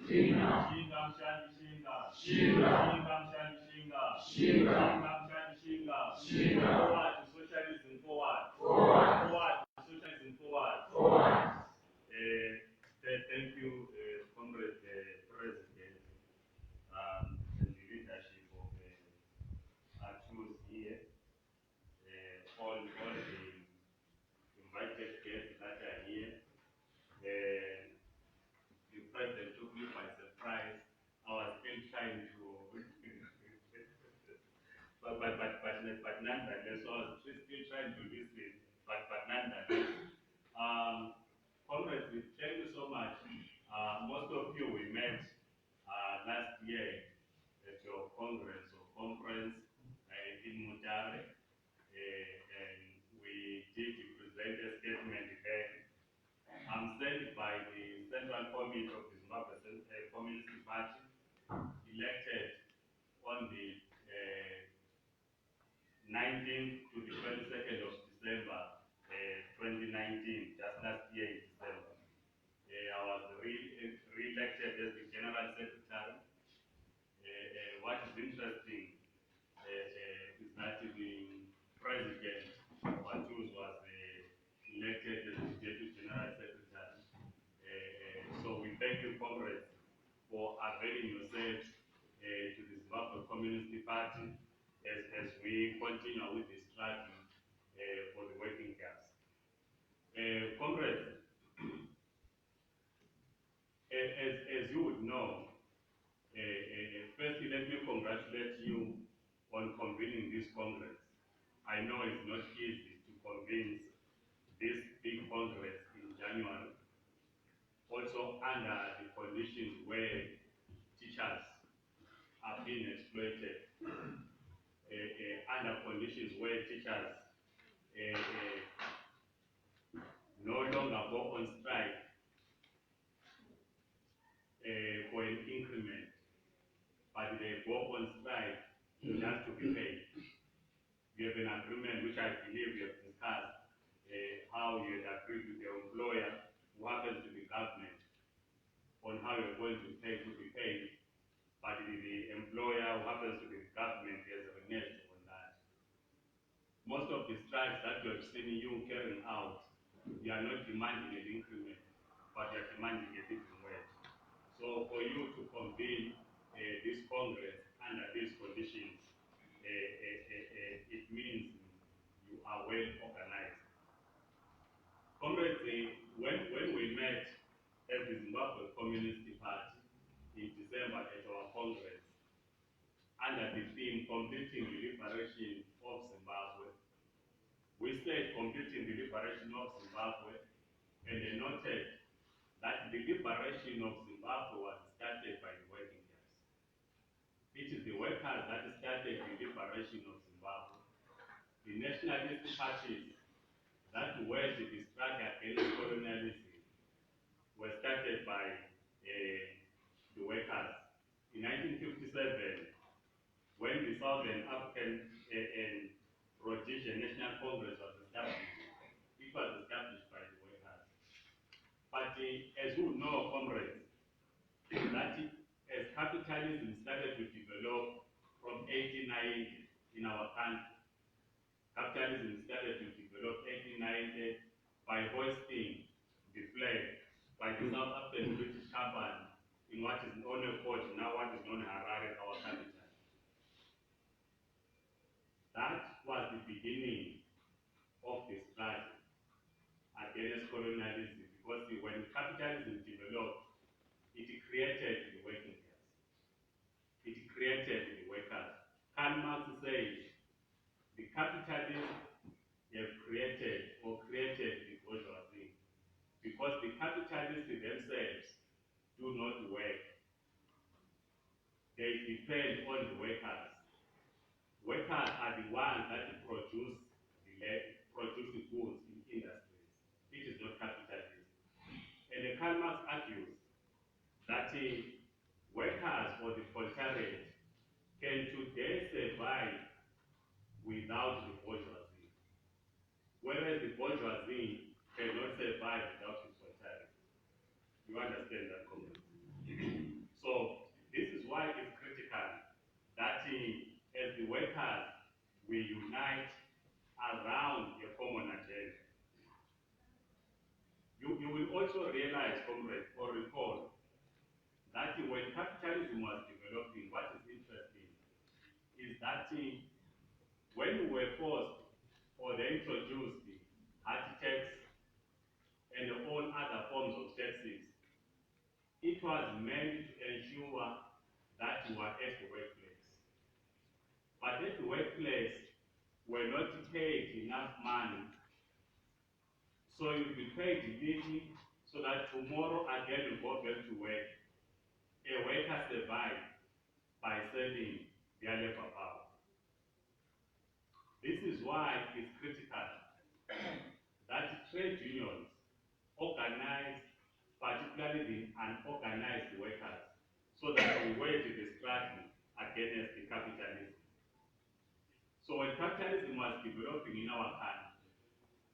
Shinga. Forward to socialism, forward to socialism, forward. Thank you, Comrade President, and the leadership of our truth here, all the invited guests that are here. The president took me by surprise. I was still trying to, but nonetheless, I was still trying to listen, but nonetheless. Comrades, thank you so much. Most of you we met last year at your congress or conference in Mutare, and we did present a statement there. I'm sent by the Central Committee of the Zimbabwe Communist Party, elected on the 19th to the 22nd of December 2019, just last year in December. I was re-elected as the General Secretary. What is interesting is that the President Watus was elected as the Deputy General Secretary. So we thank you, Congress, for availing yourself to the Zimbabwe Communist Party as we continue with the struggle for the working class. Congress, as you would know, firstly, let me congratulate you on convening this Congress. I know it's not easy to convene this big Congress in January, also under the conditions where teachers are being exploited, under conditions where teachers no longer go on strike for an increment, but they go on strike just to be paid. We have an agreement which I believe we have discussed how you had agreed with your employer, who happens to be government, on how you're going to pay to be paid, but the employer who happens to be government has reneged on that. Most of the strikes that you have seen you carrying out, you are not demanding an increment, but you are demanding a living wage. So for you to convene this Congress under these conditions, it means you are well organized. Comrades, when we met as the Zimbabwe Communist Party in December at our Congress, under the theme Completing the Liberation of Zimbabwe, we said completing the liberation of Zimbabwe, and they noted that the liberation of Zimbabwe was started by the working class. It is the workers that started the liberation of Zimbabwe. The nationalist parties that waged the struggle against colonialism were started by the workers. In 1957, when the Southern African and Rhodesian National Congress was established, it was established by the workers. But as you know, comrades, that as capitalism started to develop from 1890 in our country, capitalism started to develop 1890 by hoisting the flag by the South African British Company in what is known as now what is known as Harare, our capital. That was the beginning of the struggle against colonialism, because when capitalism developed, it created the working class. It created the workers. Karl Marx says the capitalists have created the bourgeoisie, because the capitalists themselves do not work. They depend on the workers. Workers are the ones that produce the goods in industries. It is not capitalism. And Karl Marx argues that workers or the proletariat can today survive without the bourgeoisie, whereas the bourgeoisie cannot survive without the proletariat. You understand that, comrade? the workers, we unite around a common agenda. You will also realize, comrade, or recall, that when capitalism was developing, what is interesting is that when we were forced or they introduced the hard tax and all other forms of taxes, it was meant to ensure that you were at the workplace. But at the workplace, we're not paid enough money, so you'll be paid little so that tomorrow again you go back to work. A worker survives by selling their labor power. This is why it's critical that trade unions organize, particularly the unorganized workers, so that we wage the struggle against the capitalism. So when capitalism was developing in our country,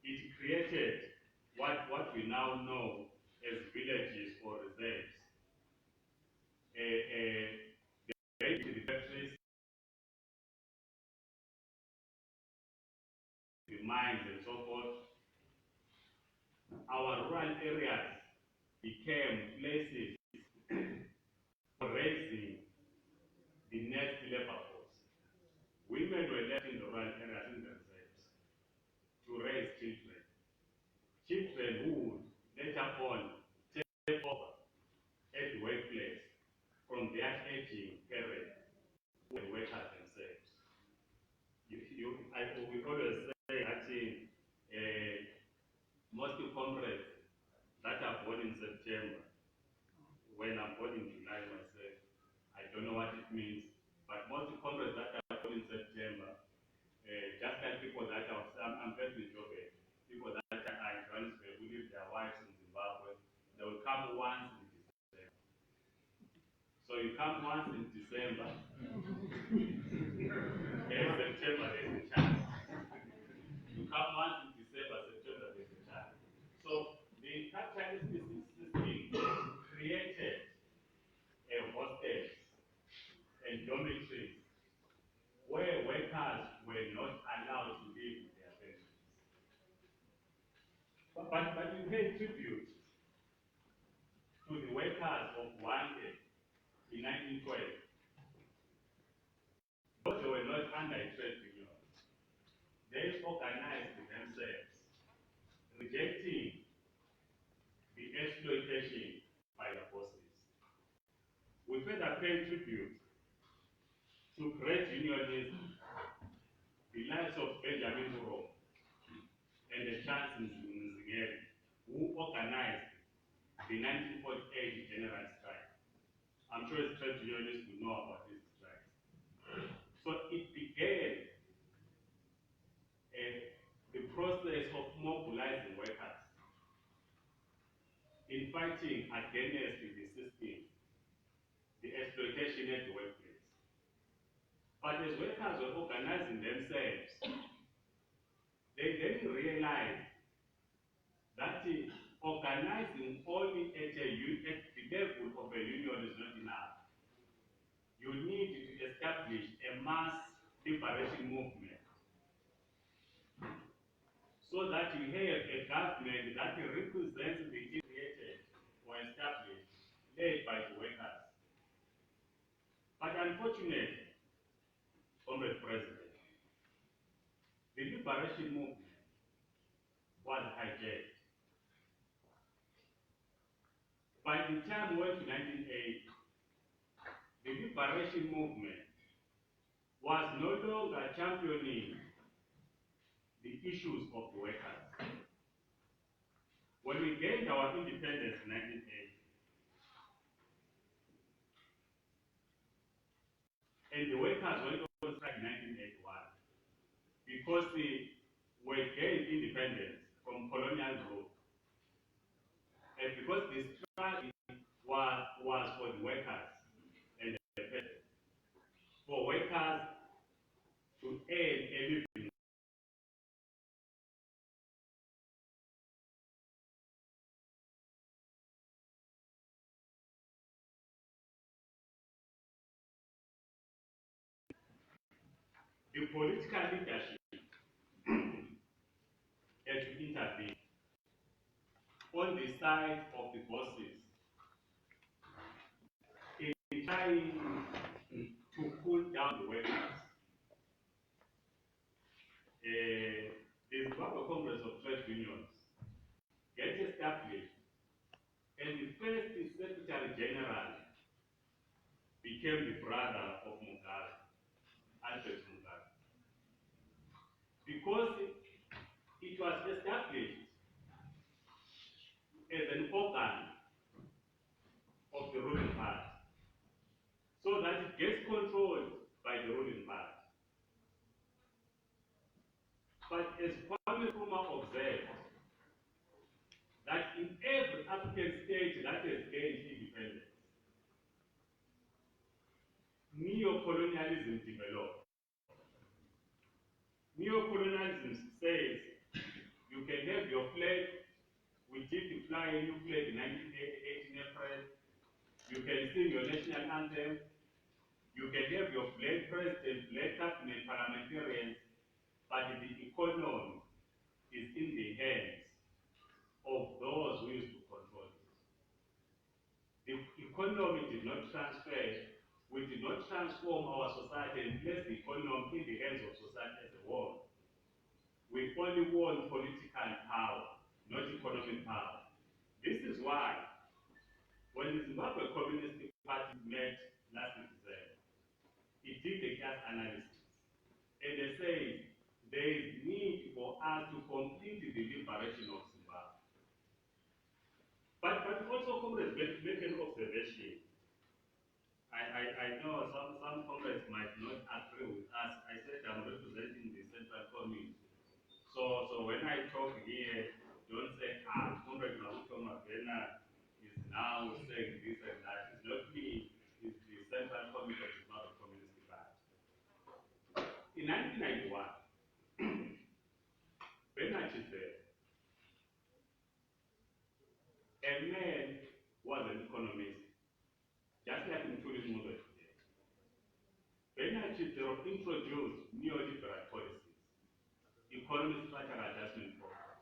it created what we now know as villages or reserves. The factories, the mines, and so forth. Our rural areas became places for raising the next labor force. Women were left in the rural areas in the reserves to raise children. Children who would later on take over at the workplace from their aging parents who were workers themselves. We always say that most comrades that are born in September, when I'm born in July myself, I don't know what it means, but most comrades that are born in September, just like people that are, I'm based in Joburg, people that are in Johannesburg who leave their wives in Zimbabwe, they will come once in December. So you come once in December, and September there's a chance. You come once in December, September there's a chance. So the capitalist system created hostels and dormitories where workers were not allowed to live with their families. But you pay tribute to the workers of Wande in 1912. But they were not under a trade union. They organized themselves, rejecting the exploitation by the bosses. We further pay tribute to great unionists, the likes of Benjamin Muro and the Charles Nzingeri, who organized the 1948 general strike. I'm sure trade unionists will know about this strike. So it began the process of mobilizing workers in fighting against the system, the exploitation at the workplace. But as workers were organizing themselves, they then realized that organizing only at the level of a union is not enough. You need to establish a mass liberation movement so that you have a government that represents the created or established, led by the workers. But unfortunately, Comrade President, the liberation movement was hijacked. By the time we went to 1980, the liberation movement was no longer championing the issues of the workers. When we gained our independence in 1980, and the workers went on strike in 1981, because we gained independence from colonial rule, and because the strike was for the workers and the peasants, for workers to earn a living. the political leadership had to intervene on the side of the bosses in trying to cool down the workers. The Zimbabwe Congress of Trade Unions get established, and the first Secretary General became the brother of Mugabe, Alfred Mugabe, because it was established as an organ of the ruling party, so that it gets controlled by the ruling party. But as Kwame Nkrumah observed, that in every African state that has gained independence, neo-colonialism developed. Neo-colonialism says you can have your flag, we did the flying new flag in 1918 April, you can sing your national anthem, you can have your flag president, flag cabinet, parliamentarians, but the economy is in the hands of those who used to control it. The economy did not transfer, we did not transform our society and place the economy in the hands of society as a whole. We only want political power, not economic power. This is why when the Zimbabwe Communist Party met last December, it did a gas analysis. And they say there is need for us to complete the liberation of Zimbabwe. But also Congress make an observation. I know some Congress might not agree with us. I said I'm representing the Central Committee. So when I talk here, don't say, Comrade Mabuto Mabena is now saying this and that. It's not me, it's the Central Committee of the Zimbabwe Communist Party. In 1991, Bernard said, a man was an economist, just like Mtuli Muzo today. Bernard introduced neoliberal policies, economic structural adjustment program.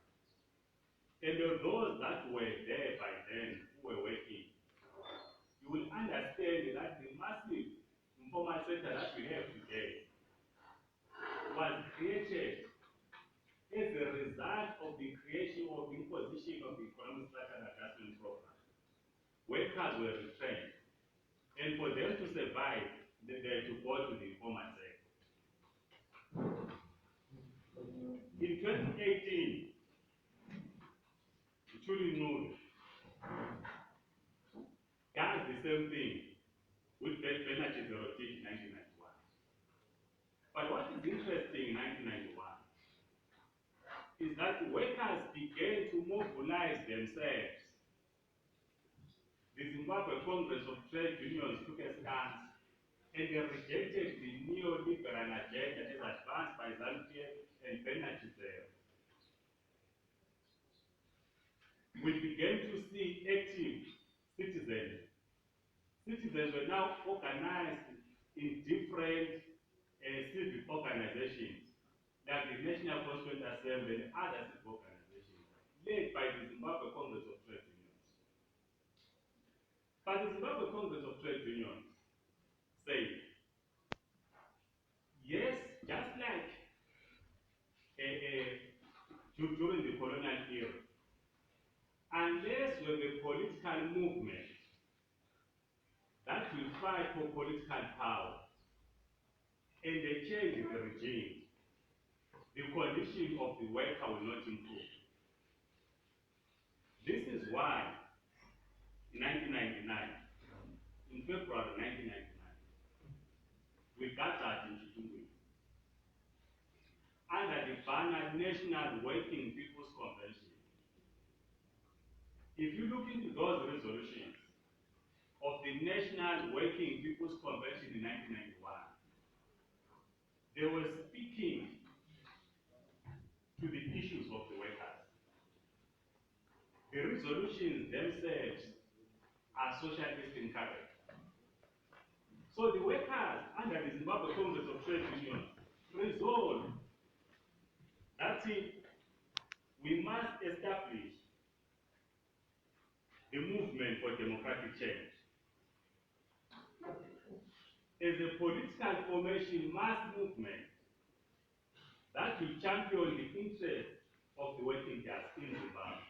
And those that were there by then, who were working, you will understand that the massive informal sector that we have today was created as a result of the creation of the imposition of the economic structural adjustment program. Workers were retrained, and for them to survive, they had to go to the informal sector. In 2018, Chuli Noor does the same thing with Bernard did in 1991. But what is interesting in 1991 is that workers began to mobilize themselves. The Zimbabwe Congress of Trade Unions took a stance and they rejected the neoliberal agenda as advanced by Zambia and Bernard. We began to see active citizens. Citizens were now organized in different civic organizations, like the National Constituent Assembly and other civic organizations, led by the Zimbabwe Congress of Trade Unions. But the Zimbabwe Congress of Trade Unions said, yes, just like during the colonial era, unless we have a political movement that will fight for political power and they change the regime, the condition of the worker will not improve. This is why in 1999, in February 1999, we gathered in Chitungwi under the banner National Working People's Convention. If you look into those resolutions of the National Working People's Convention in 1991, they were speaking to the issues of the workers. The resolutions themselves are socialist in character. So the workers under the Zimbabwe Congress of Trade Unions resolve that we must establish the movement for democratic change as a political formation mass movement that will champion the interests of the working class in Zimbabwe.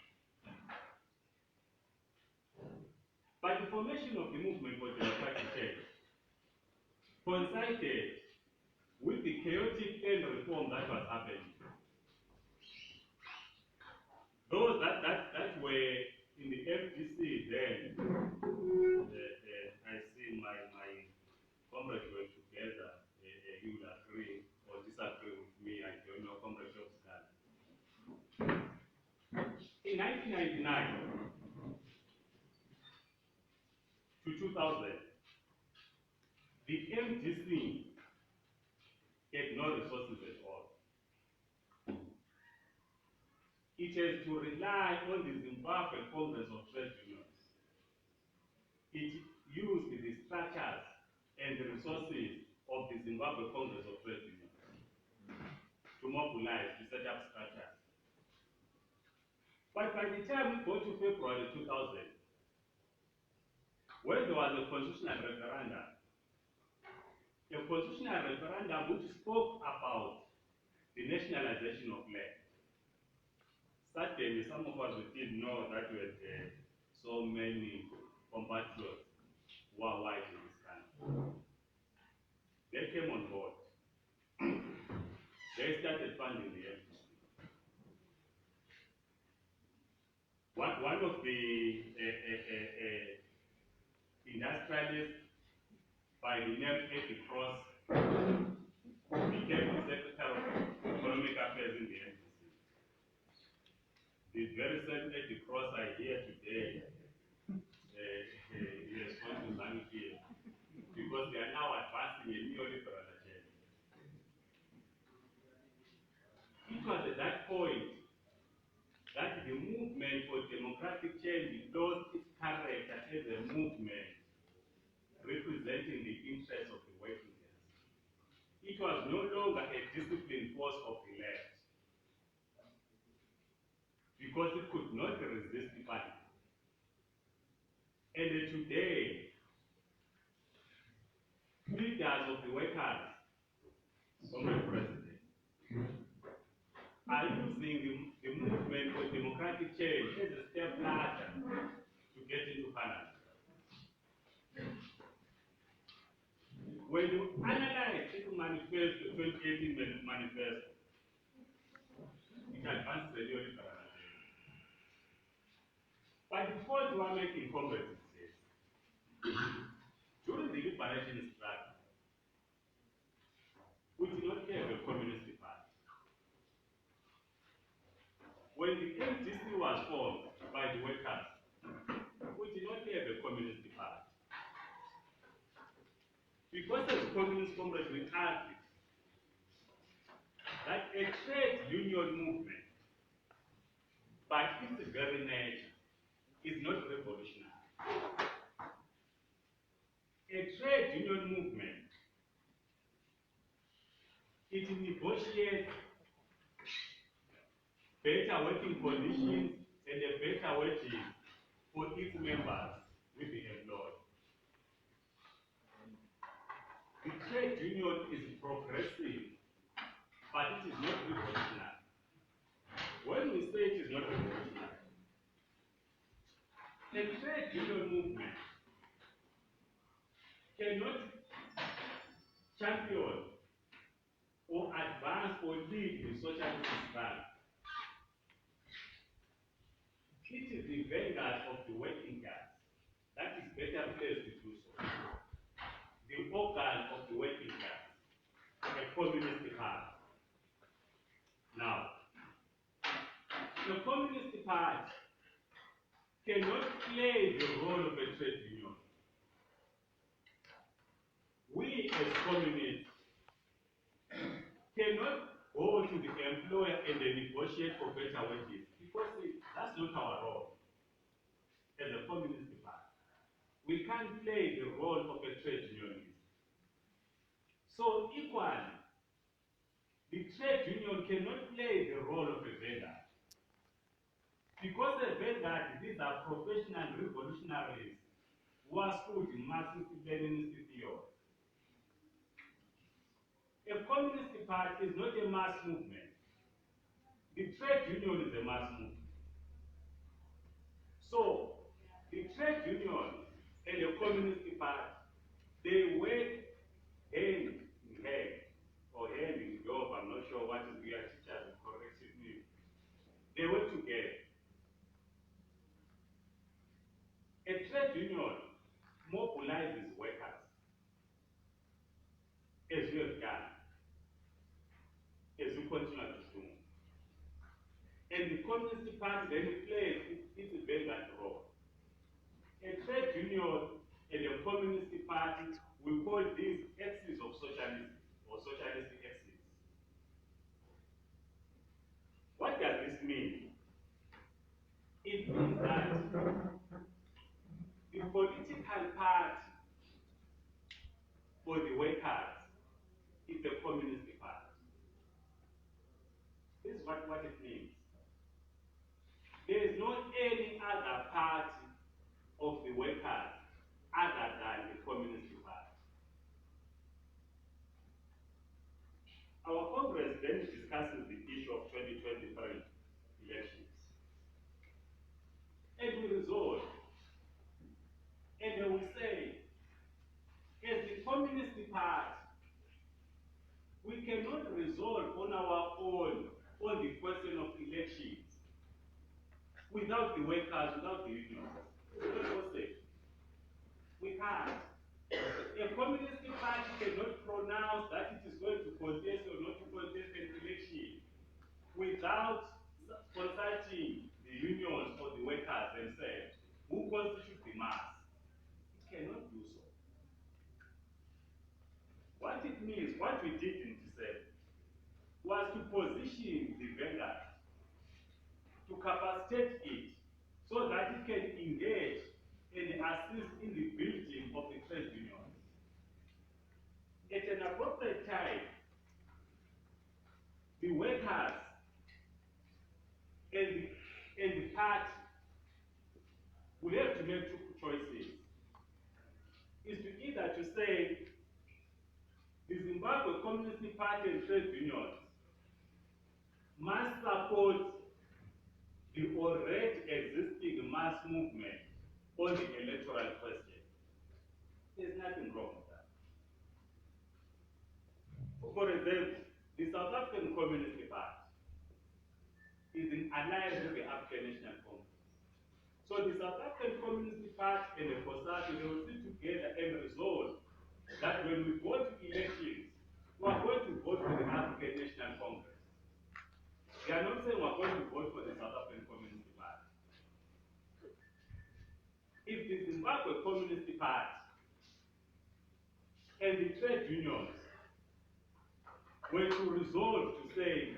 But the formation of the movement for democratic change coincided with the chaotic end reform that was happening. Those that were in the FDC then, I see my comrades were together, you will agree or disagree with me, I don't know, comrade Jobs. In 1999 to 2000, the MDC had no resources at all. It has to rely on the Zimbabwe Congress of Trade Unions. It used the structures and the resources of the Zimbabwe Congress of Trade Unions to mobilize, to set up structures. But by the time we go to February 2000, when there was a constitutional referendum which spoke about the nationalization of land, certainly some of us didn't know that we had so many compatriots who are white in this country. They came on board. They started funding the FDC. One of the industrialists by the name Eddie Cross became the Secretary of Economic Affairs in the FDC. The very same Eddie Cross I hear today, he has gone to Zimbabwe because they are now advancing a neoliberal agenda. It was at that point that the movement for democratic change lost its character as a movement representing the interests of the working class. It was no longer a disciplined force of the left because it could not resist the party. And today, leaders of the workers, Comrade President, are using the movement for democratic change as a step ladder to get into Canada. When you analyze the manifesto, 2018 manifesto, it advances the neoliberal agenda. But the point we are making, comrades, is this. During the liberation struggle, we did not have a communist party. When the MDC was formed by the workers, we did not have a communist party. Because as communist comrades, we argued that a trade union movement, by its very nature, is not revolutionary. A trade union movement, it negotiates better working conditions and a better wages for its members with the employed. The trade union is progressive, but it is not revolutionary. When we say it is not revolutionary, the trade union movement cannot champion or advance or lead the socialist struggle. It is the vanguard of the working class that is better placed to do so. The organ of the working class, a communist party. Now, the communist party cannot play the role of a trade union. We as communists cannot go to the employer and negotiate for better wages because that's not our role as a communist party. We can't play the role of a trade unionist. So equally, The trade union cannot play the role of a vanguard. Because a vanguard, these are professional revolutionaries who are schooled in Marxist-Leninist theory. A communist party is not a mass movement. The trade union is a mass movement. So, the trade union and the communist party, they work hand in hand, or hand in glove, I'm not sure what is your teacher will correct me. They work together. A trade union mobilizes workers, as we have done, as we continue to do. And the Communist Party then plays its vanguard role. A trade union and a Communist Party, we call these axes of socialism or socialist axes. What does this mean? It means that the political party for the workers is the Communist Party. This is what it means. There is not any other party of the workers other than the Communist Party. Our Congress then discusses the issue of 2023 elections. And we resolve, and they will say, as the Communist Party, we cannot resolve on our own on the question of elections without the workers, without the unions. We can't. A communist party cannot pronounce that it is going to contest or not to contest an election without consulting the unions or the workers themselves, who constitute the mass. It cannot do so. What it means, what we did in December, was to position the vanguard, to capacitate it, so that it can engage and assist in the building of the trade unions. At an appropriate time, the workers and the party will have to make two choices. Is to either to say the Zimbabwe Communist Party and trade unions must support the already existing mass movement on the electoral question. There's nothing wrong with that. For example, the South African Communist Party is in alliance with the African National Congress. So the South African Communist Party and the COSATU, they will sit together and resolve that when we go to elections, we are going to vote for the African National Congress. They are not saying we are going to vote for the South African Communist Party. If the Zimbabwe Communist Party and the trade unions were to resolve to say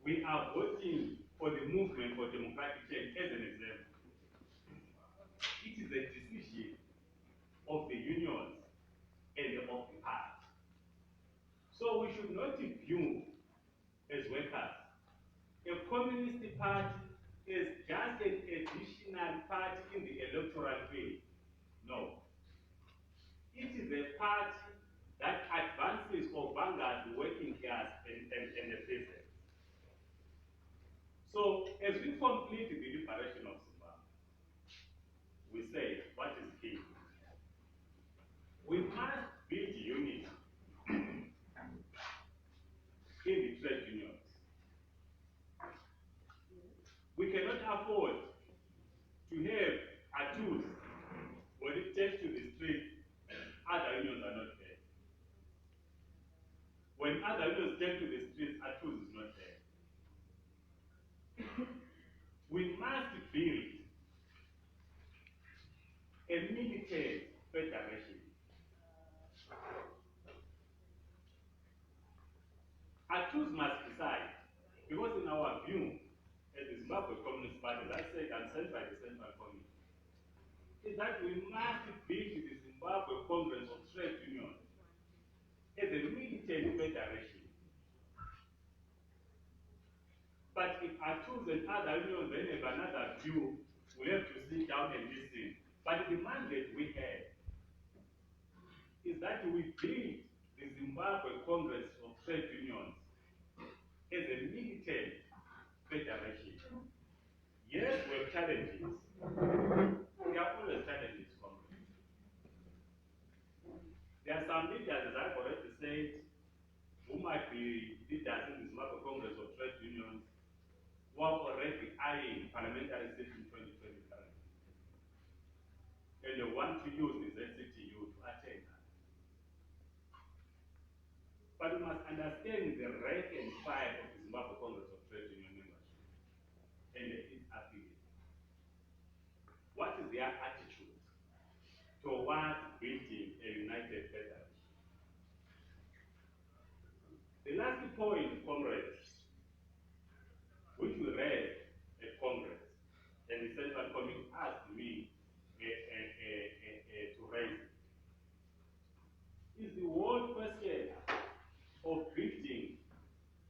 we are voting for the movement for democratic change as an example, it is a decision of the unions and of the party. So we should not view as workers a communist party is just an additional party in the electoral field. No. It is a party that advances or vanguards the working class and the peasants. So, as we complete the liberation of Zimbabwe, we say, what is key? We must build unity in the trade unions. We cannot afford to have attitudes when it takes to the street, other unions are not there. When other unions take to the streets, attitudes is not there. We must build a militant federation. Attitudes must decide, because in our view, as the Zimbabwe Communist Party, that's said and sent by the Central Committee, is that we must build the Zimbabwe Congress of Trade Unions as a militant federation ATUs and other unions, then have another view. We have to sit down and listen. But the mandate we have is that we build the Zimbabwe Congress of Trade Unions as a militant federation. Yes, we have challenges. There are always challenges, comrades. There are some leaders, as I've already said, who might be leaders in the Zimbabwe Congress of Trade Unions, who are already eyeing parliamentary seats in 2020 currently. And they want to use this NCTU to attain that. But we must understand the rank and file of the Zimbabwe Congress of Trade Union membership and its affiliates. What is their attitude towards building a united federation? The last point, comrades, which we read at Congress, and the Central Committee asked me to raise, is the whole question of building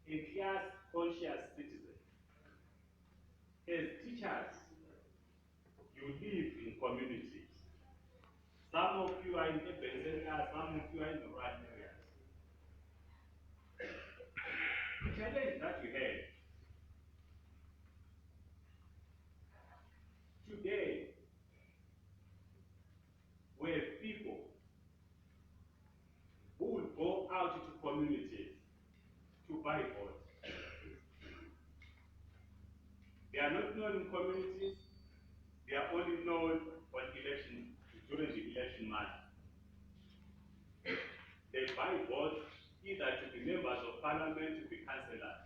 a class-conscious citizen. As teachers, you live in communities. Some of you are in urban centers, some of you are in the rural areas. The challenge that we have today, we have people who will go out to communities to buy votes. They are not known in communities, they are only known on election, during the election month. They buy votes either to be members of parliament, to be councillors,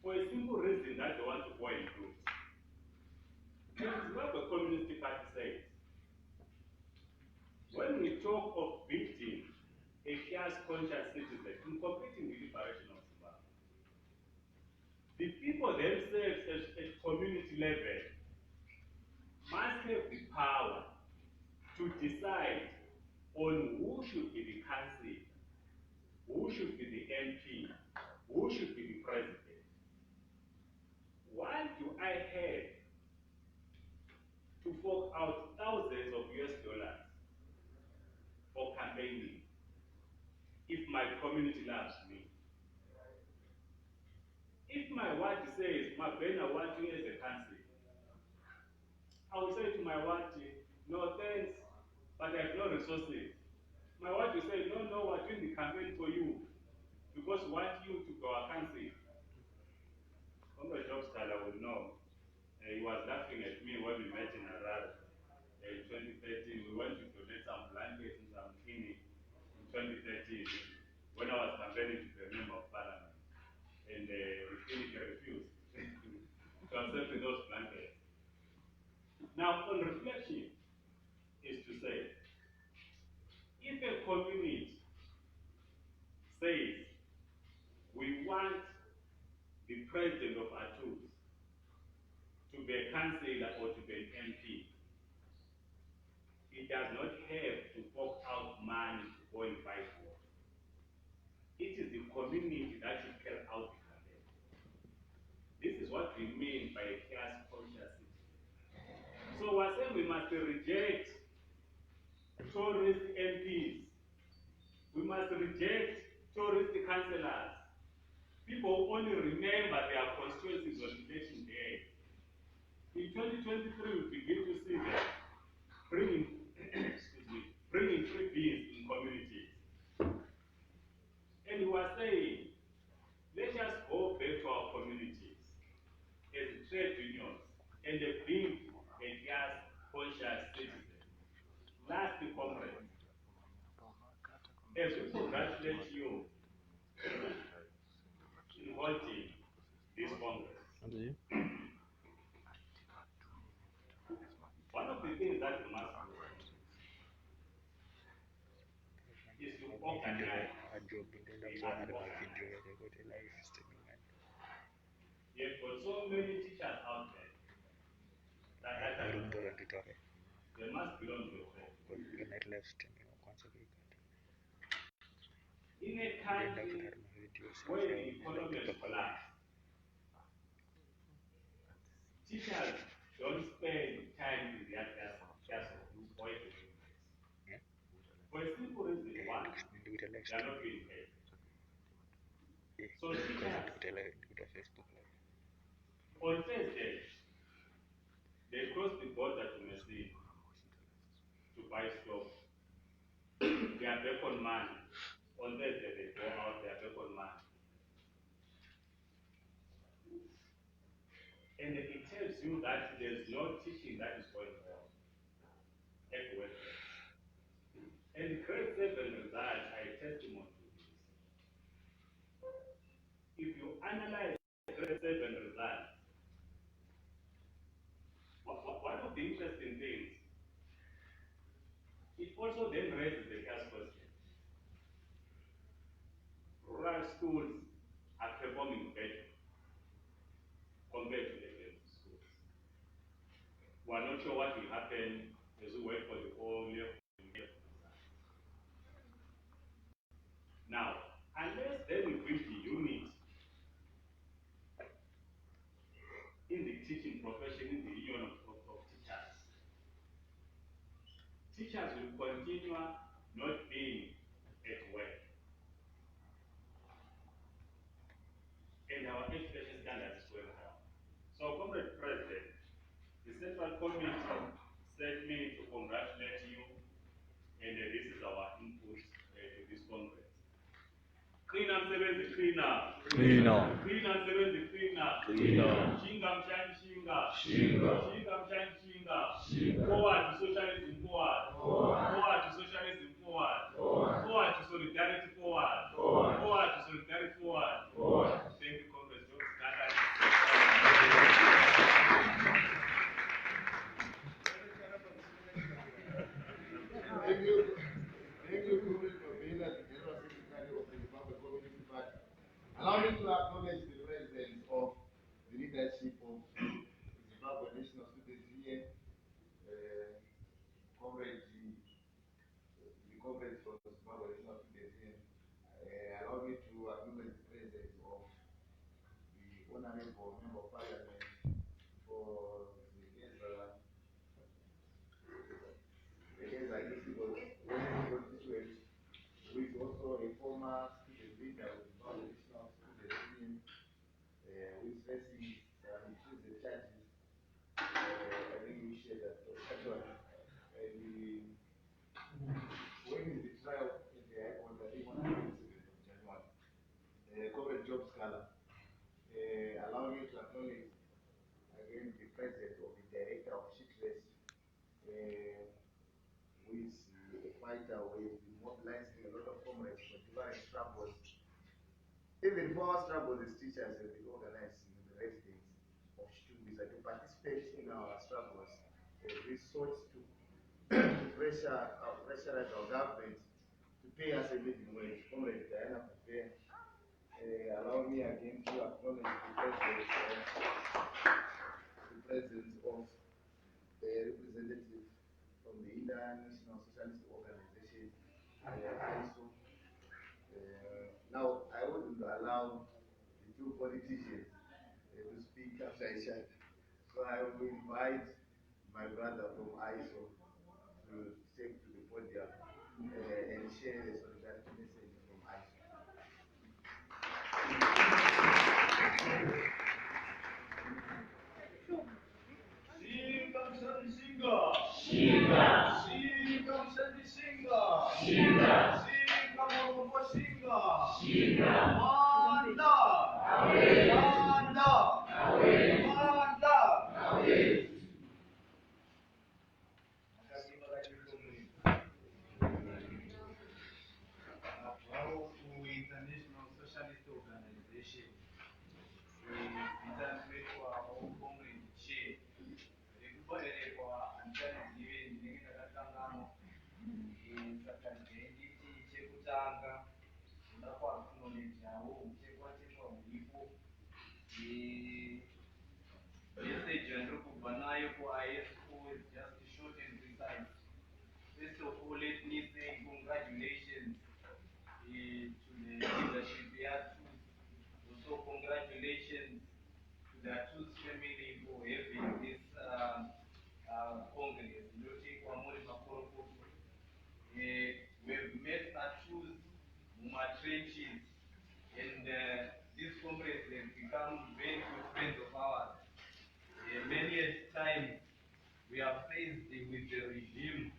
for a simple reason that they want to go and vote. And what the Communist Party says, when we talk of building a class-conscious citizen in completing the liberation of Zimbabwe, the people themselves at community level must have the power to decide on who should be the council, who should be the MP, who should be the president. Why do I have to fork out thousands of US dollars for campaigning if my community loves me? If my ward says, my banner wants you as a council, I will say to my ward, no thanks, but I have no resources. My ward will say, no, we're doing the campaign for you, because we want you to go our council. Comrade Jobstala would know. He was laughing at me when we met in Harare in 2013. We went to donate some blankets and some kidney in 2013 when I was campaigning to be a member of parliament. And the Rufini refused to accept those blankets. Now, on reflection, is to say, if a community says we want the president of ATUs to be a councillor or to be an MP, it does not have to fork out money to go and buy votes. It is the community that should carry out the campaign. This is what we mean by a class consciousness. So we're saying we must reject tourist MPs. We must reject tourist councillors. People who only remember their constituencies on election day. In 2023, we begin to see them bringing free beers in communities. And we are saying, let us go back to our communities as trade unions and build a class conscious citizen. Last comrade, as we congratulate you in holding this Congress, one of the things that we must do is to organize You've got so many teachers out there that they must belong to a faith. In a country where the economy has collapsed, teachers don't spend time in their classrooms or at the workplace. For a simple reason, one, they are not being paid. So teachers, on Thursday, they cross the border to Messi to buy stuff. They are back on money. On Thursday, they go out, they are back on money. And it tells you that there's no teaching that is going on at the workplace. And grade 7 results are a testimony to this. If you analyze grade 7 results, one of the interesting things, it also then raises the first question. Rural schools are performing better compared to the urban schools. We are not sure what will happen as we wait for the whole level. Now, unless then we build the unit in the teaching profession, in the union of teachers, teachers will continue not being at work. And our education standards is going down. So, Comrade President, the Central Committee sent me to congratulate you, and this is our input to this conference. Cleaner sebenzi cleaner. Cleaner. Cleaner sebenzi cleaner. Cleaner. Shinga mshani shinga. Shinga. Shinga mshani shinga. Shinga. Forward to socialism forward. Forward. Forward to socialism forward. Forward. Forward to solidarity forward. Forward. Forward to solidarity forward. Forward. Thank you, Congress. Thank you, Comrade, for being the General Secretary of the Zimbabwe Communist Party. Allow me to acknowledge the presence of the leadership of the Zimbabwe National Students Union, Comrade, the Comrades from the Zimbabwe National Students Union. Allow me to acknowledge the presence of the Honorable Member of Parliament for the constituent, who is also a former student leader of the Zimbabwe National Students Union, who is facing some accused charges. I think we share that one. And when is the trial in the High Court? I think on the 27th of January. Covered job scholar. Allow me to acknowledge again the presence of the director of Ship Rescue, who is a fighter who has been mobilizing a lot of comrades for different struggles. Even for our struggles as teachers, have been organizing the residents of Shitumbisa to participate in our struggles. We sought to pressurize our government to pay us a living wage. Comrade Diana Puffe, allow me again to acknowledge the presence of the representative from the International Socialist Organization, ISO. Now, I wouldn't allow the two politicians to speak after each other. So I will invite my brother from ISO to take to the podium and share the solidarity message from ISO. International Socialist Organization, international for our own community chair. Message for ISO is just short and precise. First of all, let me say congratulations to the leadership here. Also, congratulations to the Tools family for having trenches, and these comrades have become very good friends of ours. Many times we are faced with the regime,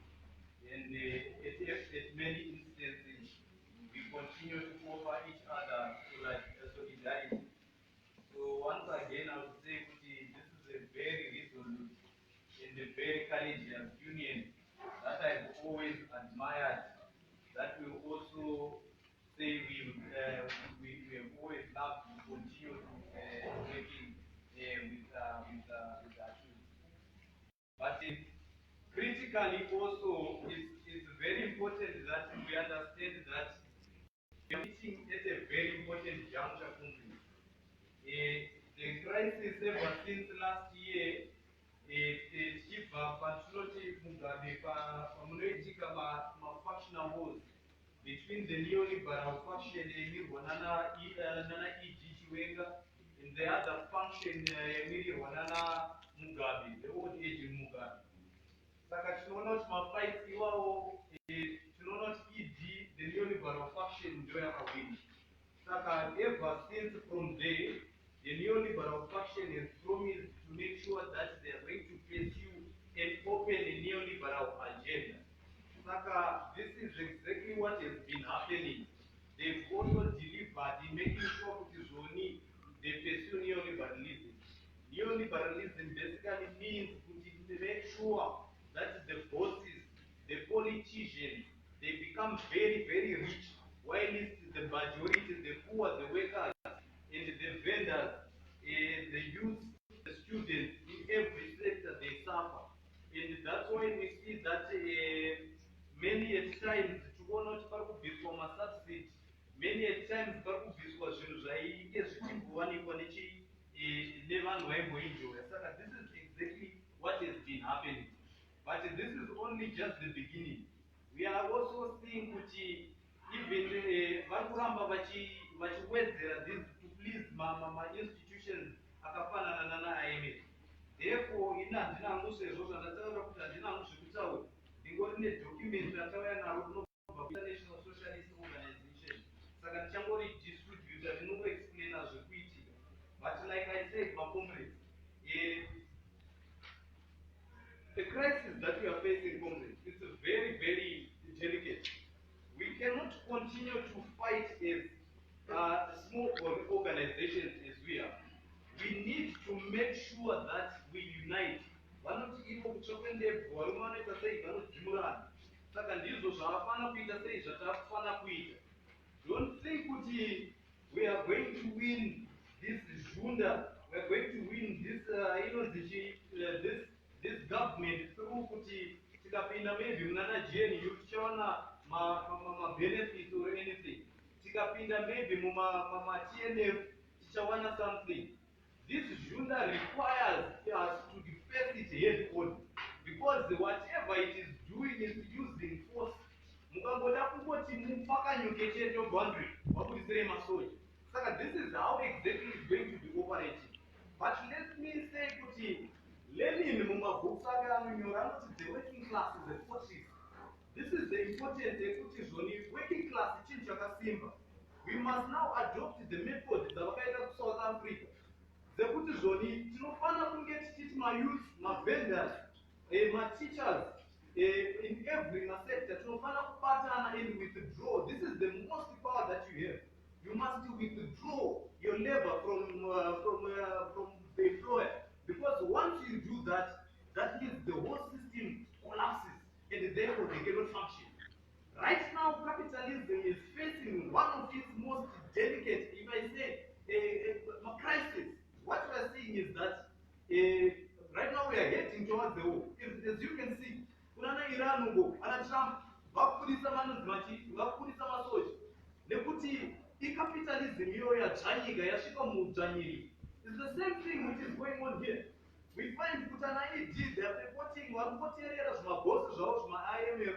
and at many instances we continue to offer each other solidarity. So once again, I would say this is a very resolute and a very courageous union that I've always admired. That we also say we have always loved to continue to working with our troops. But critically also, it's very important that we understand that we are meeting at a very important juncture conflict. The crisis ever since last year, tichibva patinoti mugabe pamunoitika mafactional wars between the neoliberal faction yamirwa nana eg chiwenga and the other faction yamirirwa nana mugabe, the old age mugabe. Saka tinoona kuti mafights iwawo tinoona kuti ed the neoliberal faction ndo yakawina. Saka ever since from there, the neoliberal faction has promised to make sure that they are going to pursue an open neoliberal agenda. Saka this is exactly what has been happening. They've also delivered in making sure that they pursue neoliberalism. Neoliberalism basically means to make sure that the bosses, the politicians, they become very, very rich, while the majority, the poor, the workers, and the vendors, the youth, the students, in every sector they suffer. And that's why we see that many times tikuona kuti pari kubviswa masubsidy, many times pari kubviswa zvinhu zvainge zvichimbowanikwa nevanhu vaimboenjoya. Saka this is exactly what has been happening. But this is only just the beginning. We are also seeing kuti even vari kuramba vachiwedzera this to please institutions akafanana nana IMF. Therefore ina handina hangu sezvo zvandataura kuti handina hangu zvekutaura, ndingori nedocument ratauya naro kunobva kuInternational Socialist Organization. Saka ndichangori distributor rinongoexplaina zvekuitika. But like I said, my comrades, the crisis that we are facing, comrades, is very, very delicate. We cannot continue to fight as small organizations as we are. We need to make sure that we unite. Vanoti ivo kutsvakendebvo varume vanoita sei vanodzimurana. Saka ndizvo zvavafana kuita sei zvatafana kuita. Don't think kuti we are going to win this junda, we are going to win this this government through kuti tikapinda maybe munana GNU tichaona benefits or anything. Tikapinda maybe muma TNF tichawana something. This junda requires us to face it head on, because whatever it is doing is using force. Mukangoda kungoti mupakanyuke chete boundary wabudisire masoja. Saka this is how exactly it's going to be operating. But let me say kuti Lenin mumabooks ake anonyora anoti the working class is a fortress. This is the importance ekuti zvoni working class chinhu chakasimba. We must now adopt the method dzavakaita kuSouth Africa dzekuti zvoni tinofana kunge tichiti mayouth, mavendors, mateachers, in every sector tinofana kubatana and withdraw. This is the most power that you have. You must withdraw your labor from the employer, because once you do that, that means the whole system collapses and therefore they cannot function. Right now, capitalism is facing one of its most delicate, if I say, crisis. What we are seeing is that right now we are heading towards the war. As you can see, kunana Iran ugo, ana Trump, vakufundisa manuzmachi, vakufundisa masoja. Nekuti capitalism iyo yadzvanyiga yasvika mudzvanyiri. It's the same thing which is going on here. We find kutana ED, they are reporting, varikupoterera zvimabosi zvavo zvima-IMF,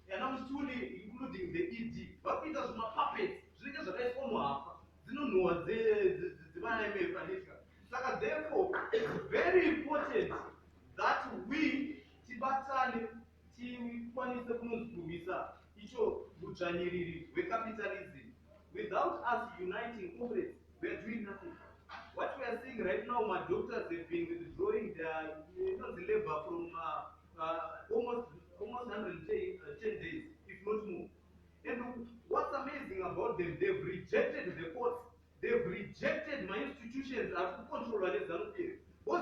yanamutuli including the ED, vakuita zvima-puppets, zvinenge zvakaiswa muhapa, dzinonhuhwa dzema-IMF anika. Saka therefore, it's very important that we tibatane tikwanise kunozvigumisa icho udzvanyiriri hwecapitalism. Without us uniting, comrades, we are doing nothing. What we are seeing right now, my doctors have been withdrawing their the labor from almost 110 days, if not more. And what's amazing about them, they've rejected the courts, they've rejected my institutions as control.